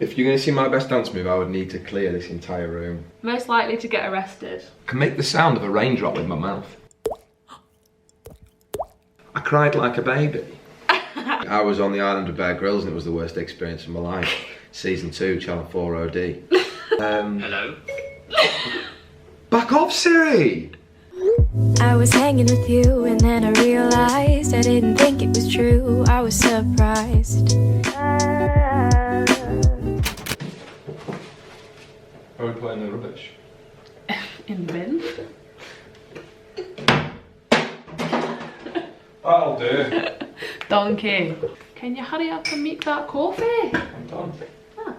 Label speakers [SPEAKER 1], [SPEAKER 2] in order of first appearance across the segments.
[SPEAKER 1] If you're going to see my best dance move, I would need to clear this entire room.
[SPEAKER 2] Most likely to get arrested.
[SPEAKER 1] I can make the sound of a raindrop with my mouth. I cried like a baby. I was on the island of Bear Grylls and it was the worst experience of my life. Season 2, Channel 4 OD.
[SPEAKER 3] Hello?
[SPEAKER 1] Back off, Siri!
[SPEAKER 4] I was hanging with you and then I realized I didn't think it was true. I was surprised.
[SPEAKER 1] Are we playing the rubbish?
[SPEAKER 2] In the bin.
[SPEAKER 1] That'll do.
[SPEAKER 2] Donkey. Can you hurry up and make that coffee?
[SPEAKER 1] I'm done.
[SPEAKER 2] Ah,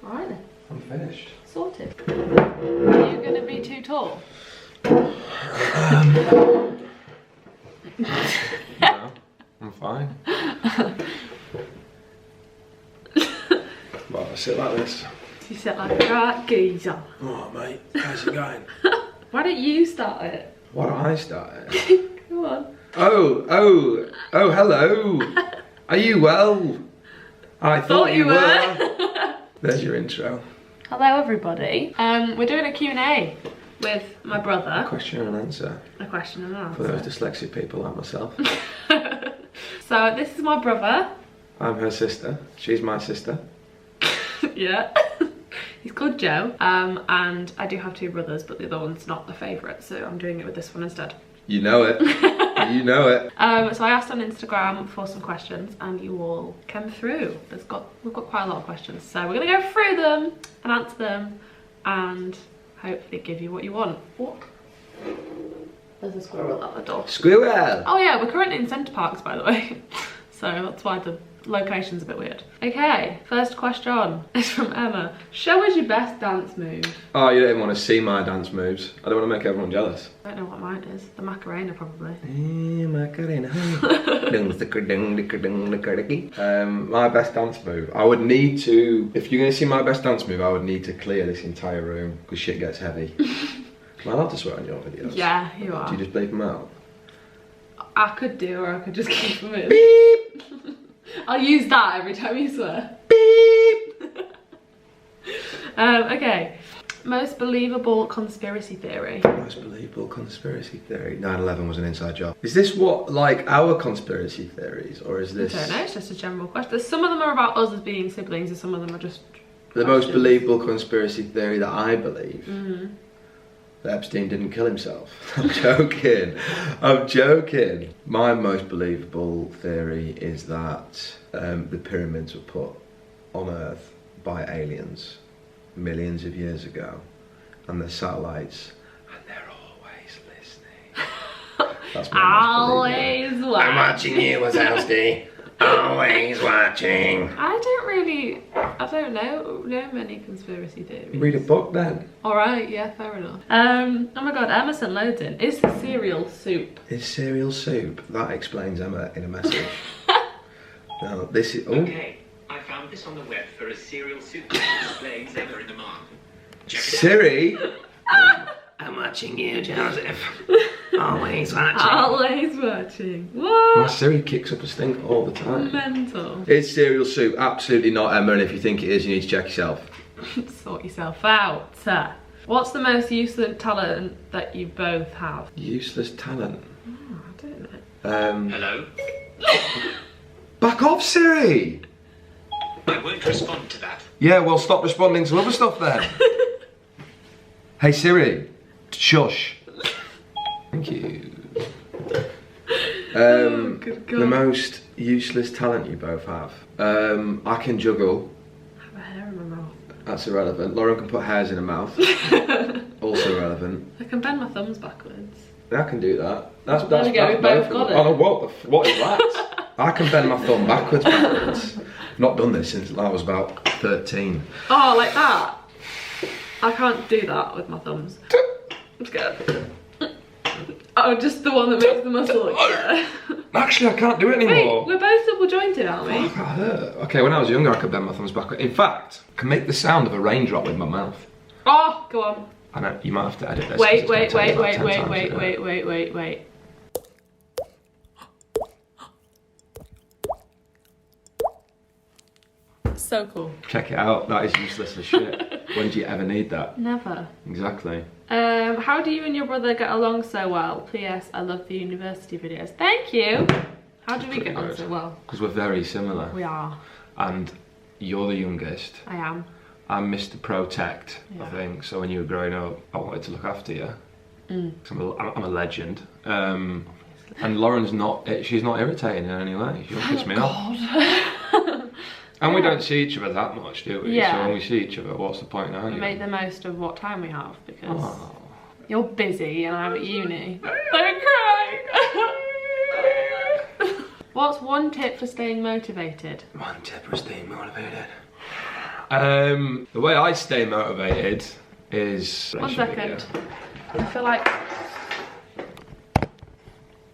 [SPEAKER 2] alright then.
[SPEAKER 1] I'm finished.
[SPEAKER 2] Sorted. Are you gonna be too tall?
[SPEAKER 1] No, I'm fine. Well, I sit like this.
[SPEAKER 2] You sit like a right geezer.
[SPEAKER 1] Oh, mate, how's it going?
[SPEAKER 2] Why don't you start it?
[SPEAKER 1] Why don't I start it?
[SPEAKER 2] Come on.
[SPEAKER 1] Oh, hello. Are you well? I thought you were. There's your intro.
[SPEAKER 2] Hello everybody. We're doing a Q&A with my brother.
[SPEAKER 1] Question and answer.
[SPEAKER 2] A question and an
[SPEAKER 1] For those
[SPEAKER 2] answer.
[SPEAKER 1] dyslexic people like myself.
[SPEAKER 2] So this is my brother.
[SPEAKER 1] I'm her sister. She's my sister.
[SPEAKER 2] Yeah. He's called Joe. And I do have two brothers, but the other one's not a favourite, so I'm doing it with this one instead.
[SPEAKER 1] You know it. You know it.
[SPEAKER 2] So I asked on Instagram for some questions and you all came through. We've got quite a lot of questions. So we're gonna go through them and answer them and hopefully give you what you want. What? There's a squirrel at the door.
[SPEAKER 1] Squirrel.
[SPEAKER 2] Oh yeah, we're currently in Centre Parks, by the way. So that's why the location's a bit weird. Okay, first question is from Emma. Show us your best dance move.
[SPEAKER 1] Oh, you don't even want to see my dance moves. I don't want to make everyone jealous.
[SPEAKER 2] I don't know what mine is. The Macarena, probably.
[SPEAKER 1] Macarena. My best dance move. I would need to, if you're going to see my best dance move, I would need to clear this entire room because shit gets heavy. Am I allowed to swear on your videos?
[SPEAKER 2] Yeah, you are.
[SPEAKER 1] Do you just bleep them out?
[SPEAKER 2] I could do, or I could just keep them in.
[SPEAKER 1] Beep!
[SPEAKER 2] I'll use that every time you swear.
[SPEAKER 1] Beep!
[SPEAKER 2] Okay. Most believable conspiracy theory.
[SPEAKER 1] Most believable conspiracy theory. 9/11 was an inside job. Is this what, like, our conspiracy theories, or is this...
[SPEAKER 2] I don't know, it's just a general question. Some of them are about us as being siblings, and some of them are just...
[SPEAKER 1] The most believable conspiracy theory that I believe?
[SPEAKER 2] Mm-hmm.
[SPEAKER 1] That Epstein didn't kill himself. I'm joking. I'm joking. My most believable theory is that the pyramids were put on Earth by aliens millions of years ago, and the satellites, and they're always listening. That's my
[SPEAKER 2] Always
[SPEAKER 1] most believable.
[SPEAKER 2] watching.
[SPEAKER 1] I'm watching you, Wazowski. Always watching.
[SPEAKER 2] I don't know many conspiracy theories.
[SPEAKER 1] Read a book then.
[SPEAKER 2] Alright, yeah, fair enough. Oh my god, Emma sent loads in. Is cereal soup?
[SPEAKER 1] Is cereal soup? That explains Emma in a message. No, this is... Oh.
[SPEAKER 3] Okay, I found this on the web for a cereal soup display Emma in the mark. Check it out.
[SPEAKER 1] Siri? I'm watching you, Joseph. Always watching.
[SPEAKER 2] Always watching. What?
[SPEAKER 1] My Siri kicks up a stink all the time.
[SPEAKER 2] Mental.
[SPEAKER 1] It's cereal soup. Absolutely not, Emma, and if you think it is, you need to check yourself.
[SPEAKER 2] Sort yourself out. What's the most useless talent that you both have?
[SPEAKER 1] Useless talent.
[SPEAKER 2] Oh, I don't know.
[SPEAKER 3] Hello?
[SPEAKER 1] Back off, Siri!
[SPEAKER 3] I won't respond to that.
[SPEAKER 1] Yeah, well, stop responding to other stuff then. Hey, Siri. Shush. Thank you.
[SPEAKER 2] Good God.
[SPEAKER 1] The most useless talent you both have. I can juggle.
[SPEAKER 2] I have a hair in my mouth.
[SPEAKER 1] That's irrelevant. Lauren can put hairs in her mouth. Also irrelevant.
[SPEAKER 2] I can bend my thumbs backwards.
[SPEAKER 1] I can do that. That's
[SPEAKER 2] There we go, we both got it.
[SPEAKER 1] Oh, no, what is that? I can bend my thumb backwards. Not done this since I was about 13.
[SPEAKER 2] Oh, like that? I can't do that with my thumbs. I'm scared. Oh, just the one that makes the muscle look better.
[SPEAKER 1] Actually, I can't do it
[SPEAKER 2] Wait,
[SPEAKER 1] anymore.
[SPEAKER 2] we're both double jointed, aren't we?
[SPEAKER 1] Fuck, that hurt. Okay, when I was younger, I could bend my thumbs backwards. In fact, I can make the sound of a raindrop with my mouth.
[SPEAKER 2] Oh, go on.
[SPEAKER 1] I know, you might have to edit this.
[SPEAKER 2] Wait.
[SPEAKER 1] 'cause it's gonna take me about 10 times to do it.
[SPEAKER 2] so cool.
[SPEAKER 1] Check it out. That is useless as shit. When do you ever need that?
[SPEAKER 2] Never.
[SPEAKER 1] Exactly.
[SPEAKER 2] How do you and your brother get along so well? P.S. I love the university videos. Thank you. How do we get on so well?
[SPEAKER 1] Because we're very similar.
[SPEAKER 2] We are.
[SPEAKER 1] And you're the youngest.
[SPEAKER 2] I am.
[SPEAKER 1] I'm Mr. Protect,
[SPEAKER 2] Yeah.
[SPEAKER 1] I think. So when you were growing up, I wanted to look after you. I'm a legend. And Lauren's not, she's not irritating in any way. She don't piss me off. And we don't see each other that much, do we?
[SPEAKER 2] Yeah.
[SPEAKER 1] So when we see each other, what's the point now?
[SPEAKER 2] We make the most of what time we have because you're busy and I'm at uni. Don't cry! What's one tip for staying motivated?
[SPEAKER 1] One tip for staying motivated. The way I stay motivated is...
[SPEAKER 2] 1 second. I feel like...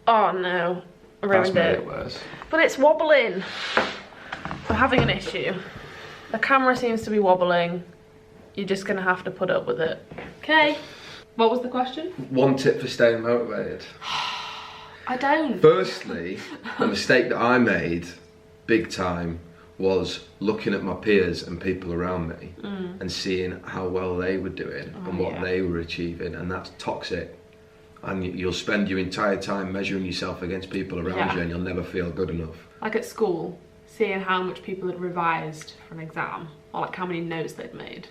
[SPEAKER 2] Oh no, I ruined
[SPEAKER 1] That's made
[SPEAKER 2] it.
[SPEAKER 1] it worse.
[SPEAKER 2] But it's wobbling. I'm having an issue. The camera seems to be wobbling. You're just gonna have to put up with it. Okay. What was the question?
[SPEAKER 1] One tip for staying motivated.
[SPEAKER 2] I don't.
[SPEAKER 1] Firstly, the mistake that I made, big time, was looking at my peers and people around me and seeing how well they were doing and what they were achieving, and that's toxic. And you'll spend your entire time measuring yourself against people around you and you'll never feel good enough.
[SPEAKER 2] Like at school, seeing how much people had revised for an exam, or like how many notes they'd made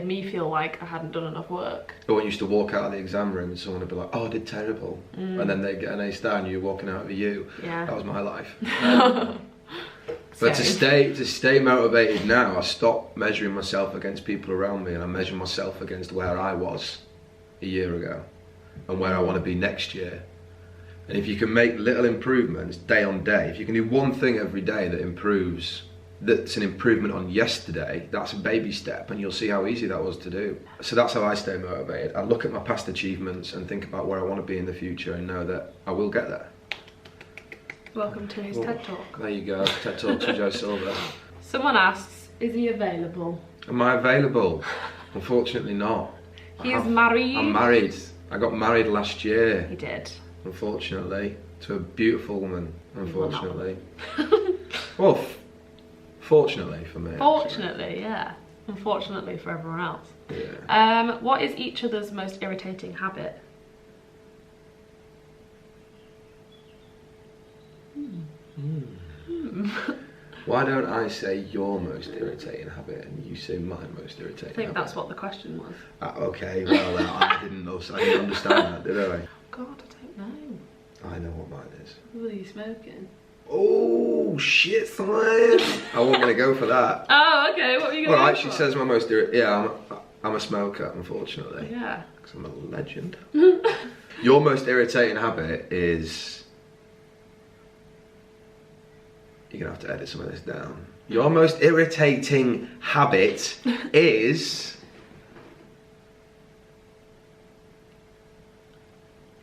[SPEAKER 2] me feel like I hadn't done enough work.
[SPEAKER 1] Or when you used to walk out of the exam room and someone would be like, oh, I did terrible. And then they'd get an A star and you're walking out of a U.
[SPEAKER 2] Yeah.
[SPEAKER 1] That was my life. But to stay motivated now, I stopped measuring myself against people around me and I measure myself against where I was a year ago and where I want to be next year. And if you can make little improvements day on day, if you can do one thing every day that improves, that's an improvement on yesterday, that's a baby step, and you'll see how easy that was to do. So that's how I stay motivated. I look at my past achievements and think about where I want to be in the future and know that I will get there.
[SPEAKER 2] Welcome to his TED Talk.
[SPEAKER 1] There you go, TED Talks with Joe Silver.
[SPEAKER 2] Someone asks, is he available?
[SPEAKER 1] Am I available? Unfortunately not.
[SPEAKER 2] He's married.
[SPEAKER 1] I'm married. I got married last year.
[SPEAKER 2] He did.
[SPEAKER 1] Unfortunately, to a beautiful woman. Unfortunately. Well, fortunately for me.
[SPEAKER 2] Fortunately, yeah. Unfortunately for everyone else.
[SPEAKER 1] Yeah.
[SPEAKER 2] What is each other's most irritating habit?
[SPEAKER 1] Why don't I say your most irritating habit and you say my most irritating habit?
[SPEAKER 2] I think that's what the question was.
[SPEAKER 1] Okay, well, I didn't understand that, did I?
[SPEAKER 2] God, I don't know.
[SPEAKER 1] I know what mine is.
[SPEAKER 2] What are you smoking?
[SPEAKER 1] Oh, shit, son. I wasn't going to go for that.
[SPEAKER 2] Oh, okay, what were you going to
[SPEAKER 1] Alright,
[SPEAKER 2] go
[SPEAKER 1] she
[SPEAKER 2] for?
[SPEAKER 1] says my most irritating... Yeah, I'm a smoker, unfortunately.
[SPEAKER 2] Yeah.
[SPEAKER 1] Because I'm a legend. Your most irritating habit is... You're going to have to edit some of this down. Your most irritating habit is...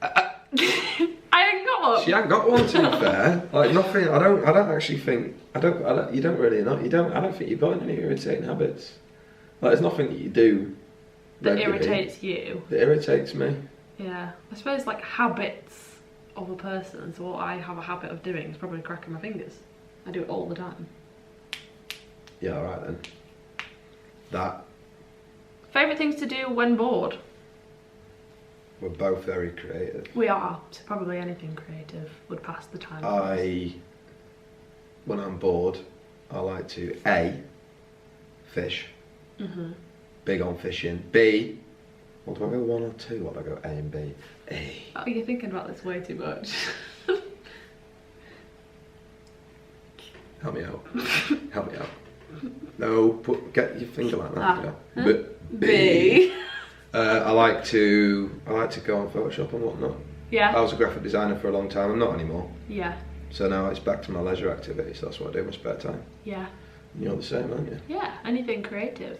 [SPEAKER 2] I ain't got one.
[SPEAKER 1] She ain't got one, to be fair. Like, nothing, I don't actually think... I don't think you've got any irritating habits. Like, there's nothing that you do
[SPEAKER 2] That
[SPEAKER 1] regularly
[SPEAKER 2] irritates you.
[SPEAKER 1] that irritates me.
[SPEAKER 2] Yeah. I suppose like habits of a person. So what I have a habit of doing is probably cracking my fingers. I do it all the time.
[SPEAKER 1] Yeah, alright then. That.
[SPEAKER 2] Favourite things to do when bored?
[SPEAKER 1] We're both very creative.
[SPEAKER 2] We are. So probably anything creative would pass the time.
[SPEAKER 1] When I'm bored, I like to A, fish. Big on fishing. B, what do I go, 1 or 2? What do I go, A and B? A.
[SPEAKER 2] Oh, you're thinking about this way too much.
[SPEAKER 1] Help me out. Help me out. No, get your finger like that. Yeah.
[SPEAKER 2] B.
[SPEAKER 1] I like to go on Photoshop and whatnot.
[SPEAKER 2] Yeah.
[SPEAKER 1] I was a graphic designer for a long time. I'm not anymore.
[SPEAKER 2] Yeah.
[SPEAKER 1] So now it's back to my leisure activities. That's what I do in my spare time.
[SPEAKER 2] Yeah.
[SPEAKER 1] And you're the same, aren't you?
[SPEAKER 2] Yeah. Anything creative.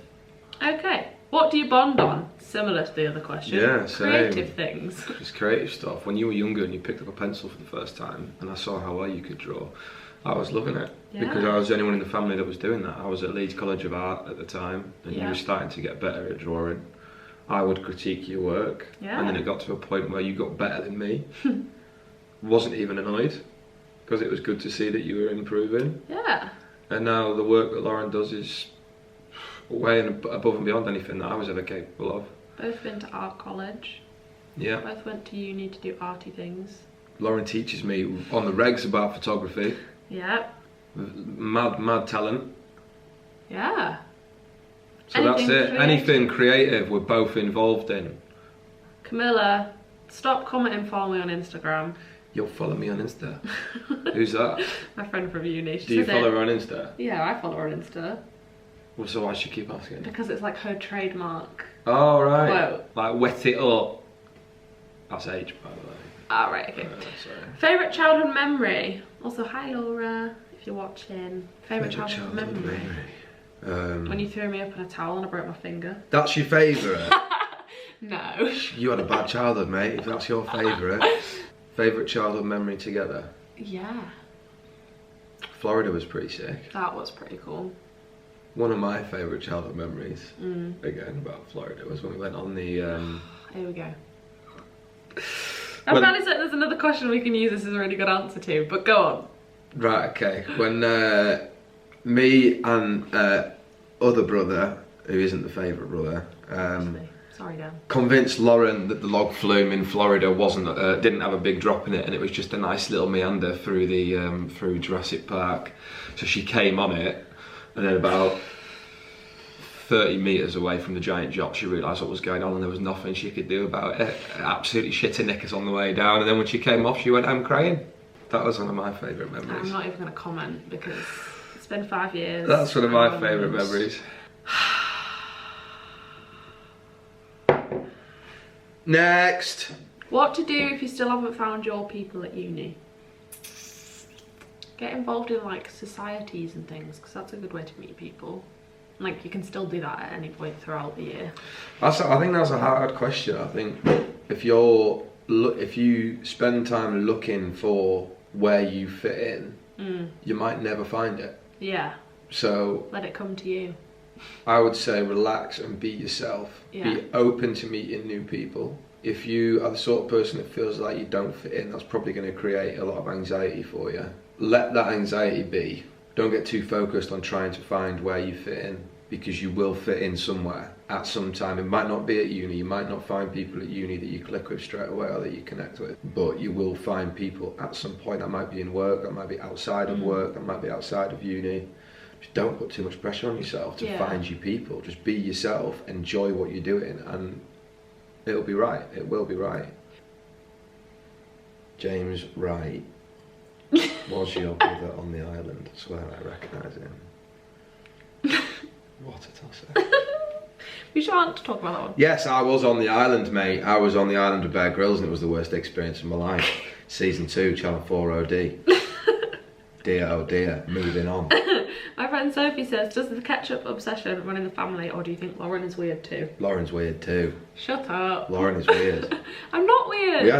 [SPEAKER 2] Okay. What do you bond on? Similar to the other question.
[SPEAKER 1] Yeah, same.
[SPEAKER 2] Creative things.
[SPEAKER 1] Just creative stuff. When you were younger and you picked up a pencil for the first time, and I saw how well you could draw, I was loving it.
[SPEAKER 2] Yeah.
[SPEAKER 1] Because I was the only one in the family that was doing that. I was at Leeds College of Art at the time, and you were starting to get better at drawing. I would critique your work, and then it got to a point where you got better than me. Wasn't even annoyed, because it was good to see that you were improving.
[SPEAKER 2] Yeah.
[SPEAKER 1] And now the work that Lauren does is way and above and beyond anything that I was ever capable of.
[SPEAKER 2] Both been to art college.
[SPEAKER 1] Yeah.
[SPEAKER 2] Both went to uni to do arty things.
[SPEAKER 1] Lauren teaches me on the regs about photography.
[SPEAKER 2] Yeah.
[SPEAKER 1] Mad talent.
[SPEAKER 2] Yeah.
[SPEAKER 1] So that's it. Anything creative we're both involved in.
[SPEAKER 2] Camilla, stop commenting, follow me on Instagram.
[SPEAKER 1] You'll follow me on Insta. Who's that?
[SPEAKER 2] My friend from uni.
[SPEAKER 1] Do you follow her on Insta?
[SPEAKER 2] Yeah, I follow her on Insta.
[SPEAKER 1] Well, so why should you keep asking?
[SPEAKER 2] Because it's like her trademark.
[SPEAKER 1] Oh, right.
[SPEAKER 2] Quote.
[SPEAKER 1] Like, wet it up. That's age, by the way.
[SPEAKER 2] Ah, right, okay.
[SPEAKER 1] Sorry.
[SPEAKER 2] Favourite childhood memory? Also, hi Laura, if you're watching. Favourite childhood memory? When you threw me up in a towel and I broke my finger.
[SPEAKER 1] That's your favourite?
[SPEAKER 2] No.
[SPEAKER 1] You had a bad childhood, mate, if that's your favourite. Favourite childhood memory together?
[SPEAKER 2] Yeah.
[SPEAKER 1] Florida was pretty sick.
[SPEAKER 2] That was pretty cool.
[SPEAKER 1] One of my favourite childhood memories, again about Florida, was when we went on the...
[SPEAKER 2] Here we go. I'm fairly certain there's another question we can use this as a really good answer to, but go on.
[SPEAKER 1] Right, okay. When me and other brother, who isn't the favourite brother,
[SPEAKER 2] Sorry, Dan.
[SPEAKER 1] convinced Lauren that the log flume in Florida didn't have a big drop in it, and it was just a nice little meander through the through Jurassic Park. So she came on it, and then about 30 metres away from the giant drop, she realised what was going on, and there was nothing she could do about it. Absolutely shitting knickers on the way down, and then when she came off, she went home crying. That was one of my favourite memories.
[SPEAKER 2] I'm not even going to comment because it's been 5 years.
[SPEAKER 1] That's one of my favourite memories. Next.
[SPEAKER 2] What to do if you still haven't found your people at uni? Get involved in like societies and things, because that's a good way to meet people. Like you can still do that at any point throughout the year.
[SPEAKER 1] I think that's a hard question. I think if you spend time looking for where you fit in, you might never find it.
[SPEAKER 2] Yeah.
[SPEAKER 1] So
[SPEAKER 2] let it come to you.
[SPEAKER 1] I would say relax and be yourself.
[SPEAKER 2] Yeah.
[SPEAKER 1] Be open to meeting new people. If you are the sort of person that feels like you don't fit in, that's probably going to create a lot of anxiety for you. Let that anxiety be. Don't get too focused on trying to find where you fit in, because you will fit in somewhere at some time. It might not be at uni, you might not find people at uni that you click with straight away or that you connect with, but you will find people at some point. That might be in work, that might be outside of work, that might be outside of uni. Just don't put too much pressure on yourself to find you people. Just be yourself, enjoy what you're doing, and it'll be right. It will be right. James Wright was your brother on the island. I swear I recognise him. What a tosser.
[SPEAKER 2] We shan't talk about that one.
[SPEAKER 1] Yes, I was on the island, mate. I was on the island with Bear Grylls, and it was the worst experience of my life. Season 2, Channel 4 OD. Dear, oh dear, moving on.
[SPEAKER 2] My friend Sophie says, does the ketchup obsession run in the family, or do you think Lauren is weird too?
[SPEAKER 1] Lauren's weird too.
[SPEAKER 2] Shut up.
[SPEAKER 1] Lauren is weird.
[SPEAKER 2] I'm not weird.
[SPEAKER 1] We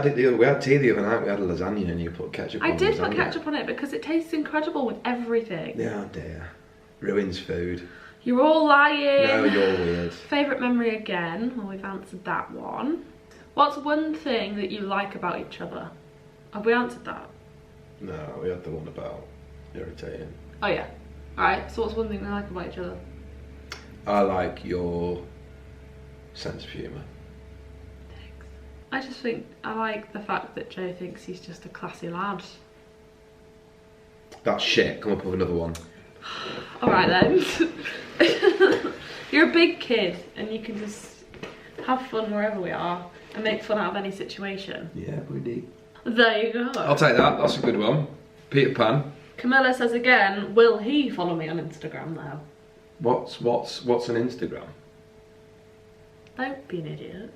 [SPEAKER 1] had tea the other night. We had a lasagna and you put ketchup on it.
[SPEAKER 2] I did put ketchup on it because it tastes incredible with everything.
[SPEAKER 1] Yeah, oh dear. Ruins food.
[SPEAKER 2] You're all lying.
[SPEAKER 1] No, you're weird. Favourite
[SPEAKER 2] memory again. Well, we've answered that one. What's one thing that you like about each other? Have we answered that?
[SPEAKER 1] No, we had the one about irritating.
[SPEAKER 2] Oh yeah. Alright, so what's one thing we like about each other?
[SPEAKER 1] I like your sense of humour.
[SPEAKER 2] Thanks. I just think I like the fact that Joe thinks he's just a classy lad.
[SPEAKER 1] That's shit. Come up with another one.
[SPEAKER 2] Alright then. You're a big kid and you can just have fun wherever we are and make fun out of any situation.
[SPEAKER 1] Yeah, buddy.
[SPEAKER 2] There you go.
[SPEAKER 1] I'll take that. That's a good one. Peter Pan.
[SPEAKER 2] Camilla says again, will he follow me on Instagram though?
[SPEAKER 1] What's an Instagram?
[SPEAKER 2] Don't be an idiot.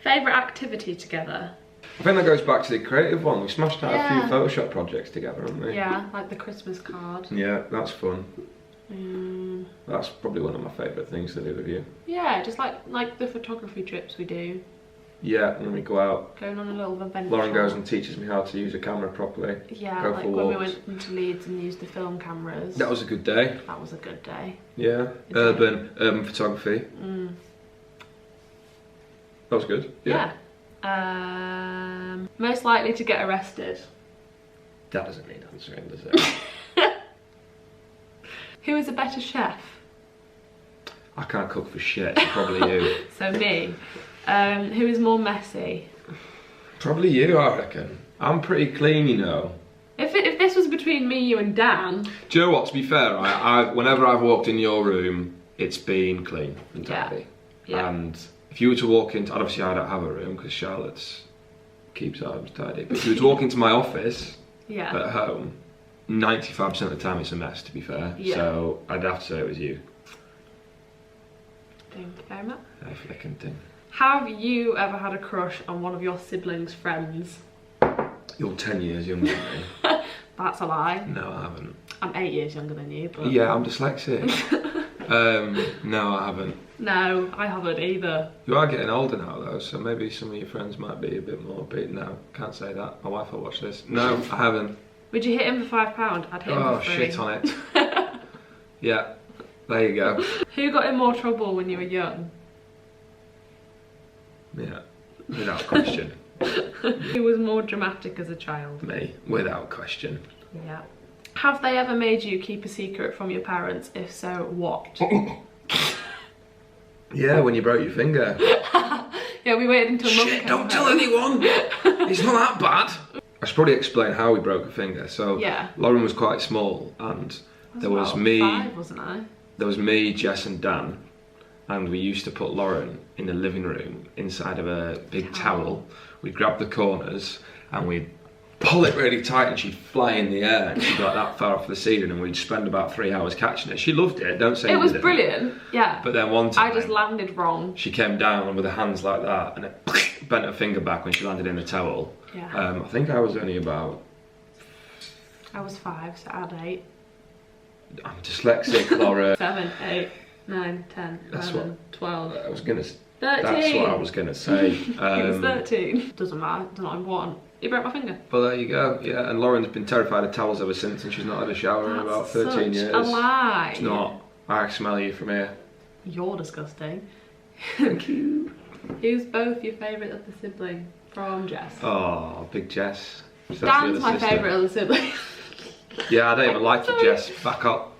[SPEAKER 2] Favourite activity together?
[SPEAKER 1] I think that goes back to the creative one. We smashed out a few Photoshop projects together, haven't we?
[SPEAKER 2] Yeah, like the Christmas card.
[SPEAKER 1] Yeah, that's fun. That's probably one of my favourite things to do with you.
[SPEAKER 2] Yeah, just like the photography trips we do.
[SPEAKER 1] Yeah, when we go out.
[SPEAKER 2] Going on a little adventure.
[SPEAKER 1] Lauren goes and teaches me how to use a camera properly.
[SPEAKER 2] Yeah,
[SPEAKER 1] go
[SPEAKER 2] like
[SPEAKER 1] for
[SPEAKER 2] when
[SPEAKER 1] walks.
[SPEAKER 2] we went into Leeds and used the film cameras.
[SPEAKER 1] That was a good day.
[SPEAKER 2] That was a good day.
[SPEAKER 1] Yeah, urban photography. That was good.
[SPEAKER 2] Yeah. Most likely to get arrested.
[SPEAKER 1] That doesn't need answering, does it?
[SPEAKER 2] Who is a better chef?
[SPEAKER 1] I can't cook for shit, so probably you.
[SPEAKER 2] So me. Who is more messy?
[SPEAKER 1] Probably you, I reckon. I'm pretty clean, you know.
[SPEAKER 2] If this was between me, you and Dan...
[SPEAKER 1] Do you know what, to be fair, whenever I've walked in your room, it's been clean and tidy.
[SPEAKER 2] Yeah.
[SPEAKER 1] And if you were to walk into, obviously I don't have a room because Charlotte's keeps her homes tidy, but if you were to walk into my office at home, 95% of the time it's a mess, to be fair.
[SPEAKER 2] Yeah.
[SPEAKER 1] So I'd have to say it was you.
[SPEAKER 2] Thank you very much.
[SPEAKER 1] Flicking thing.
[SPEAKER 2] Have you ever had a crush on one of your siblings' friends?
[SPEAKER 1] You're 10 years younger than me.
[SPEAKER 2] That's a lie.
[SPEAKER 1] No, I haven't.
[SPEAKER 2] I'm 8 years younger than you, but...
[SPEAKER 1] Yeah, I'm dyslexic. No, I haven't.
[SPEAKER 2] No, I haven't either.
[SPEAKER 1] You are getting older now though, so maybe some of your friends might be a bit more beat. No, can't say that. My wife will watch this. No, I haven't.
[SPEAKER 2] Would you hit him for £5? I'd hit him for 3.
[SPEAKER 1] Oh, shit on it. Yeah, there you go.
[SPEAKER 2] Who got in more trouble when you were young?
[SPEAKER 1] Yeah, without question.
[SPEAKER 2] Who was more dramatic as a child?
[SPEAKER 1] Me, without question.
[SPEAKER 2] Yeah. Have they ever made you keep a secret from your parents? If so, what?
[SPEAKER 1] Yeah, when you broke your finger.
[SPEAKER 2] Yeah, we waited until Mum came
[SPEAKER 1] Don't tell anyone! It's not that bad! I should probably explain how we broke a finger. So, Lauren was quite small, and there was me...
[SPEAKER 2] 5, wasn't I?
[SPEAKER 1] There was me, Jess and Dan, and we used to put Lauren in the living room inside of a big towel. We'd grab the corners and we'd pull it really tight and she'd fly in the air and she'd be like that far off the ceiling and we'd spend about 3 hours catching it. She loved it, don't say
[SPEAKER 2] it was
[SPEAKER 1] didn't.
[SPEAKER 2] Brilliant, yeah.
[SPEAKER 1] But then one time
[SPEAKER 2] I just landed wrong.
[SPEAKER 1] She came down with her hands like that and it bent her finger back when she landed in the towel.
[SPEAKER 2] Yeah.
[SPEAKER 1] I think I was only about...
[SPEAKER 2] I was 5, so add 8.
[SPEAKER 1] I'm dyslexic, Laura.
[SPEAKER 2] 7, 8, 9, 10, 11, 12.
[SPEAKER 1] I was gonna...
[SPEAKER 2] 13.
[SPEAKER 1] That's what I was gonna say.
[SPEAKER 2] It was 13. Doesn't matter, it's not important. You broke my finger.
[SPEAKER 1] Well, there you go. Yeah, and Lauren's been terrified of towels ever since, and she's not had a shower in about 13 years.
[SPEAKER 2] A lie.
[SPEAKER 1] It's not. I can smell you from here.
[SPEAKER 2] You're disgusting.
[SPEAKER 1] Thank you.
[SPEAKER 2] Who's both your favourite of the sibling from Jess?
[SPEAKER 1] Oh, big Jess.
[SPEAKER 2] Dan's my favourite of the sibling.
[SPEAKER 1] Yeah, I don't even like you, Jess. Back up.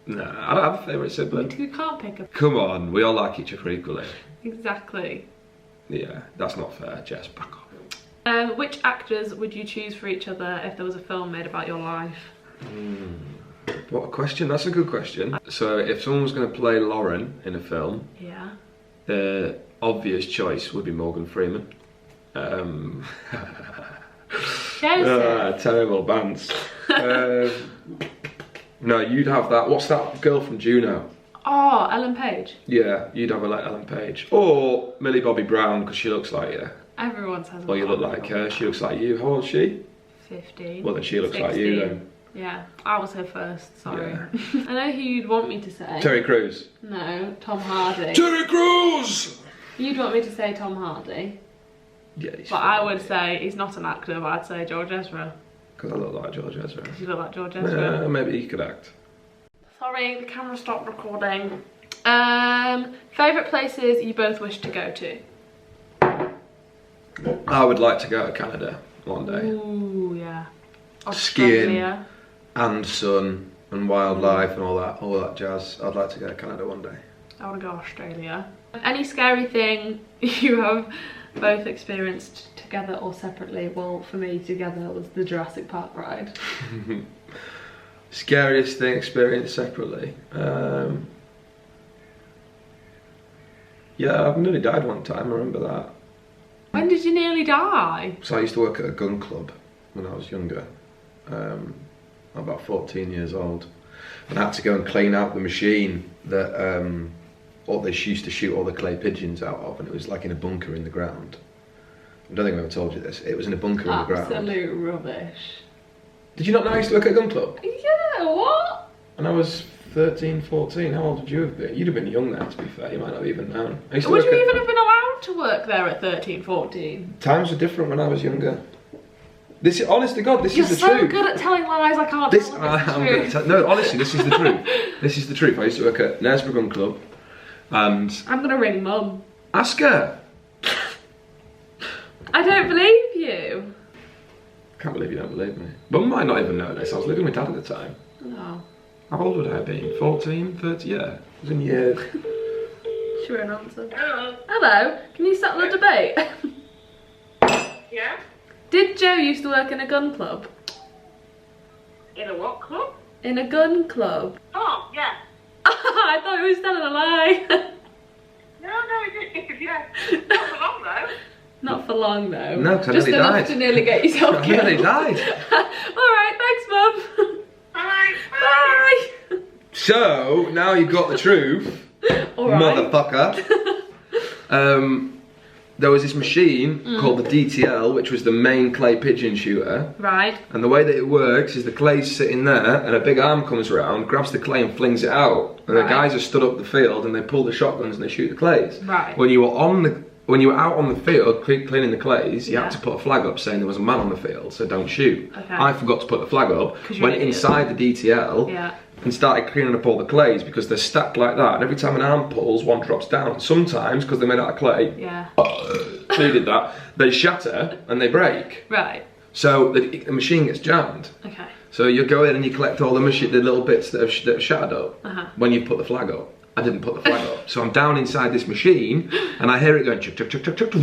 [SPEAKER 1] No, I don't have a favourite sibling.
[SPEAKER 2] You can't pick a...
[SPEAKER 1] Come on, we all like each other equally.
[SPEAKER 2] Exactly.
[SPEAKER 1] Yeah, that's not fair, Jess. Back up.
[SPEAKER 2] Which actors would you choose for each other if there was a film made about your life?
[SPEAKER 1] What a question. That's a good question. So if someone was going to play Lauren in a film, the obvious choice would be Morgan Freeman. Terrible bands. No, you'd have that. What's that girl from Juno?
[SPEAKER 2] Oh, Ellen Page.
[SPEAKER 1] Yeah, you'd have her like Ellen Page. Or Millie Bobby Brown, because she looks like you.
[SPEAKER 2] Everyone says.
[SPEAKER 1] Well, you look like her. She looks like you. How old is she?
[SPEAKER 2] 15.
[SPEAKER 1] Well, then she looks
[SPEAKER 2] 16.
[SPEAKER 1] like you then.
[SPEAKER 2] Yeah, I was her first, sorry.
[SPEAKER 1] Yeah.
[SPEAKER 2] I know who you'd want me to say.
[SPEAKER 1] Terry Crews.
[SPEAKER 2] No, Tom Hardy.
[SPEAKER 1] Terry Crews!
[SPEAKER 2] You'd want me to say Tom Hardy.
[SPEAKER 1] Yeah, he's
[SPEAKER 2] But I would say, he's not an actor, but I'd say George Ezra.
[SPEAKER 1] Because I look like George Ezra.
[SPEAKER 2] You look like George Ezra.
[SPEAKER 1] Maybe he could act.
[SPEAKER 2] Sorry, the camera stopped recording. Favourite places you both wish to go to?
[SPEAKER 1] I would like to go to Canada one day.
[SPEAKER 2] Ooh, yeah.
[SPEAKER 1] Skiing and sun and wildlife and all that jazz. I'd like to go to Canada one day.
[SPEAKER 2] I want to go to Australia. Any scary thing you have both experienced together or separately? Well, for me, together was the Jurassic Park ride.
[SPEAKER 1] Scariest thing experienced separately? Yeah, I've nearly died one time, I remember that.
[SPEAKER 2] When did you nearly die?
[SPEAKER 1] So I used to work at a gun club when I was younger. I'm about 14 years old. And I had to go and clean out the machine that they used to shoot all the clay pigeons out of, and it was like in a bunker in the ground. I don't think I've ever told you this. It was in a bunker in the ground.
[SPEAKER 2] Absolute rubbish.
[SPEAKER 1] Did you not know I used to work at a gun club?
[SPEAKER 2] Yeah, what?
[SPEAKER 1] And I was 13, 14. How old would you have been? You'd have been young then, to be fair. You might not have even known.
[SPEAKER 2] Would you even have been allowed to work there at 13, 14?
[SPEAKER 1] Times were different when I was younger. This, honest to God, this
[SPEAKER 2] You're
[SPEAKER 1] is the
[SPEAKER 2] so
[SPEAKER 1] truth.
[SPEAKER 2] good at telling lies, I can't
[SPEAKER 1] This,
[SPEAKER 2] tell
[SPEAKER 1] I'm good at no, honestly, this is the truth. This is the truth. I used to work at Knaresborough Gun Club, and
[SPEAKER 2] I'm gonna ring Mum.
[SPEAKER 1] Ask her.
[SPEAKER 2] I don't believe you.
[SPEAKER 1] Can't believe you don't believe me. Mum might not even know this. I was living with Dad at the time.
[SPEAKER 2] No.
[SPEAKER 1] How old would I have been? 14, 30? Yeah. I was in year...
[SPEAKER 2] Sure, an answer.
[SPEAKER 3] Hello.
[SPEAKER 2] Hello, can you settle a debate?
[SPEAKER 3] Yeah?
[SPEAKER 2] Did Joe used to work in a gun club?
[SPEAKER 3] In a what club?
[SPEAKER 2] In a gun club?
[SPEAKER 3] Oh, yeah.
[SPEAKER 2] I thought he was telling a lie.
[SPEAKER 3] No, it is, yeah. Not for long, though.
[SPEAKER 2] Not for long though.
[SPEAKER 1] No, because I
[SPEAKER 2] just
[SPEAKER 1] nearly
[SPEAKER 2] enough
[SPEAKER 1] died.
[SPEAKER 2] to nearly get yourself
[SPEAKER 1] I
[SPEAKER 2] killed.
[SPEAKER 1] nearly died.
[SPEAKER 2] Alright, thanks mum.
[SPEAKER 3] Bye.
[SPEAKER 2] Bye.
[SPEAKER 1] So, now you've got the truth,
[SPEAKER 2] Alright.
[SPEAKER 1] motherfucker. There was this machine called the DTL, which was the main clay pigeon shooter.
[SPEAKER 2] Right.
[SPEAKER 1] And the way that it works is the clay's sitting there, and a big arm comes around, grabs the clay and flings it out. And the guys are stood up the field, and they pull the shotguns and they shoot the clays.
[SPEAKER 2] Right.
[SPEAKER 1] When you were out on the field cleaning the clays, you had to put a flag up saying there was a man on the field, so don't shoot.
[SPEAKER 2] Okay.
[SPEAKER 1] I forgot to put the flag up, went inside the DTL,
[SPEAKER 2] Yeah.
[SPEAKER 1] and started cleaning up all the clays because they're stacked like that. And every time an arm pulls, one drops down. Sometimes, because they're made out of clay,
[SPEAKER 2] Yeah.
[SPEAKER 1] they did that, they shatter and they break.
[SPEAKER 2] Right.
[SPEAKER 1] So the machine gets jammed.
[SPEAKER 2] Okay.
[SPEAKER 1] So you go in and you collect all the little bits that have shattered up when you put the flag up. I didn't put the flag up. So I'm down inside this machine and I hear it going chuk, chuk, chuk, chuk, chuk.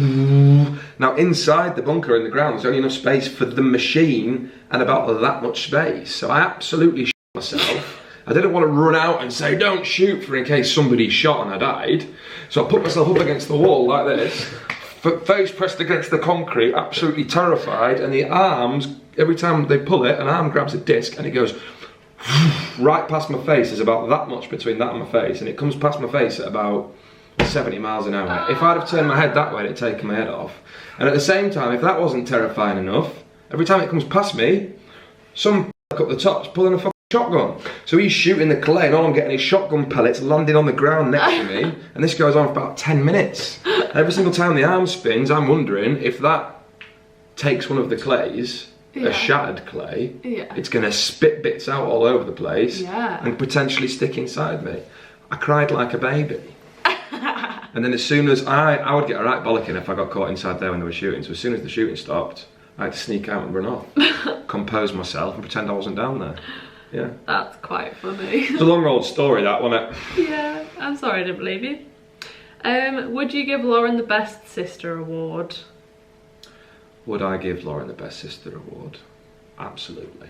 [SPEAKER 1] Now inside the bunker in the ground there's only enough space for the machine and about that much space. So I absolutely shit myself. I didn't want to run out and say don't shoot for in case somebody shot and I died. So I put myself up against the wall like this, face pressed against the concrete, absolutely terrified, and the arms, every time they pull it, an arm grabs a disc and it goes right past my face. There's about that much between that and my face, and it comes past my face at about 70 miles an hour. If I'd have turned my head that way, it'd taken my head off. And at the same time, if that wasn't terrifying enough, every time it comes past me, some up the top's pulling a fucking shotgun. So he's shooting the clay and all I'm getting is shotgun pellets landing on the ground next to me, and this goes on for about 10 minutes. And every single time the arm spins, I'm wondering if that takes one of the clays, a shattered clay, it's gonna spit bits out all over the place and potentially stick inside me. I cried like a baby. And then as soon as I would get a right bollocking if I got caught inside there when they were shooting, so as soon as the shooting stopped, I had to sneak out and run off, compose myself and pretend I wasn't down there. Yeah.
[SPEAKER 2] That's quite funny.
[SPEAKER 1] It's a long old story that, wasn't it?
[SPEAKER 2] Yeah, I'm sorry I didn't believe you. Would you give Lauren the Best Sister Award?
[SPEAKER 1] Would I give Lauren the Best Sister Award? Absolutely.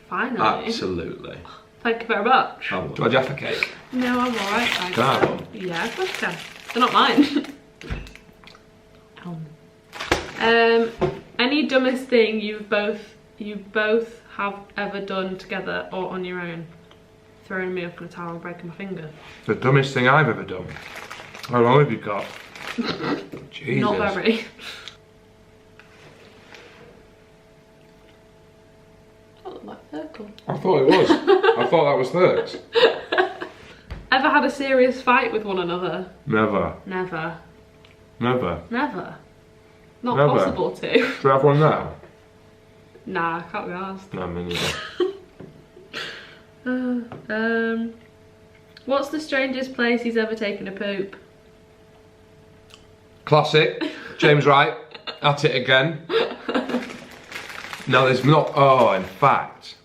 [SPEAKER 2] Finally.
[SPEAKER 1] Absolutely.
[SPEAKER 2] Thank you very much.
[SPEAKER 1] I would. Do I have a cake?
[SPEAKER 2] No, I'm alright. Can
[SPEAKER 1] I have one?
[SPEAKER 2] Yeah, of course you can. They're not mine. Any dumbest thing you both have ever done together or on your own? Throwing me up in a towel and breaking my finger.
[SPEAKER 1] The dumbest thing I've ever done. How long have you got? Jesus.
[SPEAKER 2] Not very. That looked like circle.
[SPEAKER 1] I thought it was. I thought that was Thurks.
[SPEAKER 2] Ever had a serious fight with one another?
[SPEAKER 1] Never.
[SPEAKER 2] Never.
[SPEAKER 1] Never.
[SPEAKER 2] Never. Not
[SPEAKER 1] Never.
[SPEAKER 2] possible to.
[SPEAKER 1] Should I have one now?
[SPEAKER 2] Nah, I can't be asked.
[SPEAKER 1] No, me neither.
[SPEAKER 2] What's the strangest place he's ever taken a poop?
[SPEAKER 1] Classic. James Wright. At it again. No, there's not. Oh, in fact.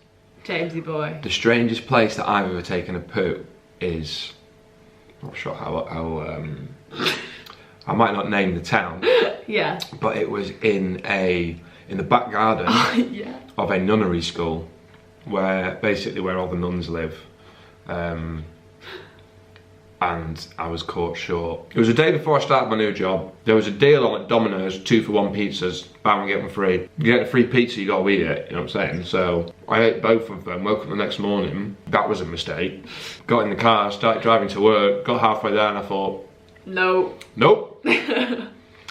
[SPEAKER 2] Jamesy boy.
[SPEAKER 1] The strangest place that I've ever taken a poo is. I'm not sure how I might not name the town.
[SPEAKER 2] Yeah.
[SPEAKER 1] But it was in the back garden of a nunnery school, where all the nuns live. And I was caught short. It was the day before I started my new job. There was a deal on at Domino's, 2 for 1 pizzas, buy one get one free. You get a free pizza, you gotta eat it, you know what I'm saying? So I ate both of them, woke up the next morning, that was a mistake. Got in the car, started driving to work, got halfway there and I thought, nope.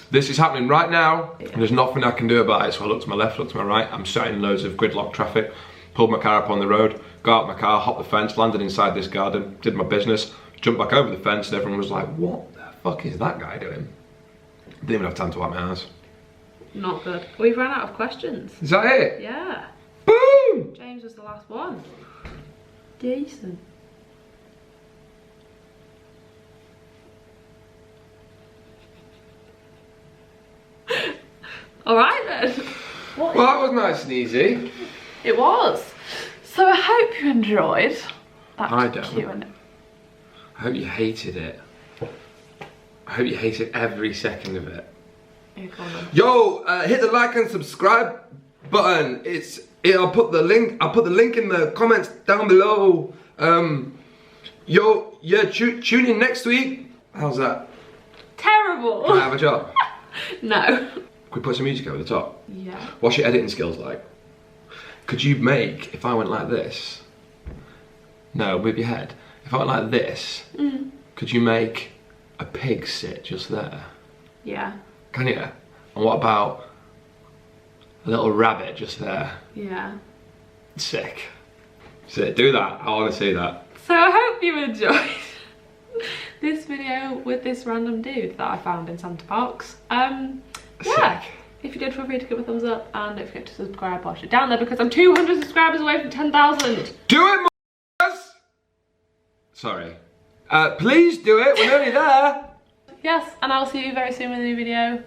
[SPEAKER 1] This is happening right now, and there's nothing I can do about it. So I looked to my left, looked to my right, I'm sat in loads of gridlock traffic, pulled my car up on the road, got out my car, hopped the fence, landed inside this garden, did my business, jumped back over the fence, and everyone was like, what the fuck is that guy doing? Didn't even have time to wipe my ass.
[SPEAKER 2] Not good. We've run out of questions.
[SPEAKER 1] Is that it?
[SPEAKER 2] Yeah.
[SPEAKER 1] Boom!
[SPEAKER 2] James was the last one. Decent. Alright then.
[SPEAKER 1] Well, that was nice and easy.
[SPEAKER 2] It was. So I hope you enjoyed That's
[SPEAKER 1] I don't.
[SPEAKER 2] Q&A.
[SPEAKER 1] I hope you hated it. I hope you hated every second of it.
[SPEAKER 2] Yeah, go on then.
[SPEAKER 1] Yo, hit the like and subscribe button. I'll put the link in the comments down below. Yo, yeah, tune in next week. How's that?
[SPEAKER 2] Terrible.
[SPEAKER 1] Can I have a job?
[SPEAKER 2] No.
[SPEAKER 1] Can we put some music over the top?
[SPEAKER 2] Yeah.
[SPEAKER 1] What's your editing skills like? Could you make, if I went like this? No, with your head. If I went like this, could you make a pig sit just there?
[SPEAKER 2] Yeah.
[SPEAKER 1] Can you? And what about a little rabbit just there?
[SPEAKER 2] Yeah.
[SPEAKER 1] Sick. Sick. Do that. I want to see that.
[SPEAKER 2] So I hope you enjoyed this video with this random dude that I found in Santa Parks. Yeah.
[SPEAKER 1] Sick.
[SPEAKER 2] If you did, feel free to give a thumbs up and don't forget to subscribe whilst you're down there because I'm 200 subscribers away from 10,000.
[SPEAKER 1] Do it, m*****s! Sorry. Please do it. We're nearly there.
[SPEAKER 2] Yes, and I'll see you very soon with a new video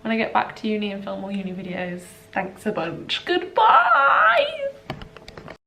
[SPEAKER 2] when I get back to uni and film more uni videos. Thanks a bunch. Goodbye!